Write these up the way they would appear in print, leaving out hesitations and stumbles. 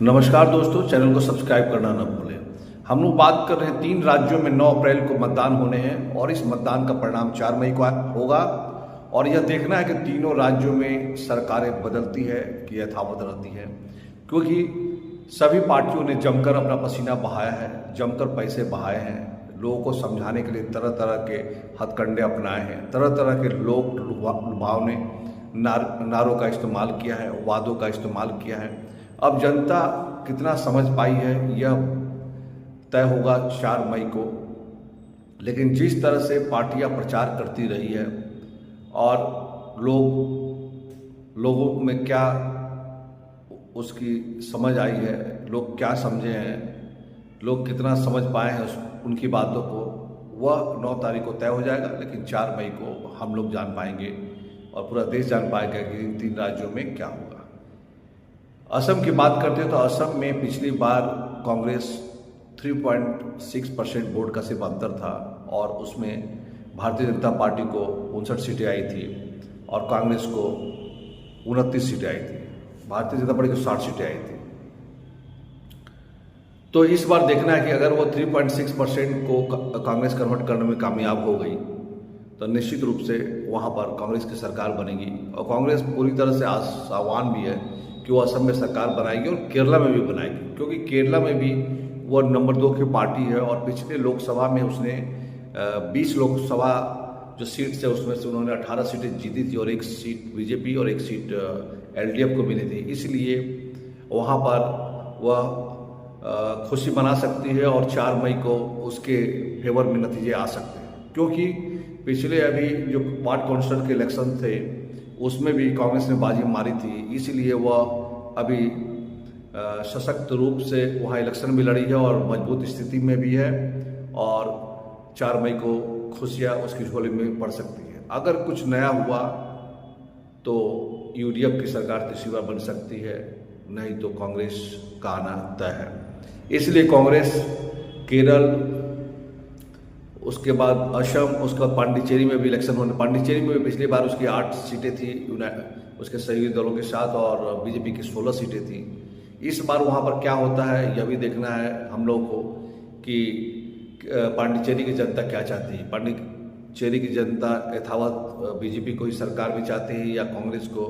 नमस्कार दोस्तों, चैनल को सब्सक्राइब करना न भूलें। हम लोग बात कर रहे हैं 3 राज्यों में 9 अप्रैल को मतदान होने हैं और इस मतदान का परिणाम 4 मई को होगा। और यह देखना है कि तीनों राज्यों में सरकारें बदलती है कि यथावत रहती है, क्योंकि सभी पार्टियों ने जमकर अपना पसीना बहाया है, जमकर पैसे बहाए हैं, लोगों को समझाने के लिए तरह तरह के हथकंडे अपनाए हैं, तरह तरह के लोक लुभावने नारों का इस्तेमाल किया है, वादों का इस्तेमाल किया है। अब जनता कितना समझ पाई है यह तय होगा 4 मई को। लेकिन जिस तरह से पार्टियां प्रचार करती रही है और लोगों में क्या उसकी समझ आई है, लोग क्या समझे हैं, लोग कितना समझ पाए हैं उनकी बातों को, वह 9 तारीख को तय हो जाएगा। लेकिन 4 मई को हम लोग जान पाएंगे और पूरा देश जान पाएगा कि इन 3 राज्यों में क्या होगा। असम की बात करते हैं तो असम में पिछली बार कांग्रेस 3.6% वोट का सिर्फ अंतर था और उसमें भारतीय जनता पार्टी को 59 सीटें आई थी और कांग्रेस को 29 सीटें आई थी। भारतीय जनता पार्टी को 60 सीटें आई थी। तो इस बार देखना है कि अगर वो 3.6% को कांग्रेस कन्वर्ट करने में कामयाब हो गई तो निश्चित रूप से वहाँ पर कांग्रेस की सरकार बनेगी। और कांग्रेस पूरी तरह से आशावान भी है कि वो असम में सरकार बनाएगी और केरला में भी बनाएगी, क्योंकि केरला में भी वो नंबर 2 की पार्टी है और पिछले लोकसभा में उसने 20 लोकसभा जो सीट्स है उसमें से उन्होंने 18 सीटें जीती थी और 1 सीट बीजेपी और 1 सीट एलडीएफ को मिली थी। इसलिए वहाँ पर वह खुशी मना सकती है और 4 मई को उसके फेवर में नतीजे आ सकते हैं, क्योंकि पिछले अभी जो वार्ड काउंसिलर के इलेक्शन थे उसमें भी कांग्रेस ने बाजी मारी थी। इसलिए वह अभी सशक्त रूप से वहाँ इलेक्शन भी लड़ी है और मजबूत स्थिति में भी है और 4 मई को खुशियाँ उसकी झोली में पड़ सकती है। अगर कुछ नया हुआ तो यूडीएफ की सरकार तीसरी बार बन सकती है, नहीं तो कांग्रेस का आना तय है। इसलिए कांग्रेस केरल, उसके बाद असम, उसके बाद पांडिचेरी में भी इलेक्शन होने। पांडिचेरी में भी पिछली बार उसकी 8 सीटें थी उसके सहयोगी दलों के साथ और बीजेपी की 16 सीटें थी। इस बार वहाँ पर क्या होता है यह भी देखना है हम लोग को कि पांडिचेरी की जनता क्या चाहती है। पांडिचेरी की जनता यथावत बीजेपी को ही सरकार भी चाहती है या कांग्रेस को,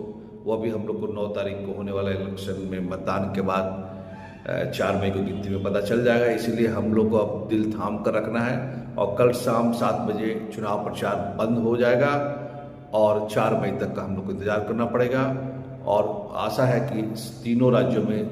वह भी हम लोग को 9 तारीख को होने वाला इलेक्शन में मतदान के बाद 4 मई को गिनती में पता चल जाएगा। इसीलिए हम लोग को अब दिल थाम कर रखना है और कल शाम 7 बजे चुनाव प्रचार बंद हो जाएगा और 4 मई तक का हम लोग को इंतजार करना पड़ेगा। और आशा है कि तीनों राज्यों में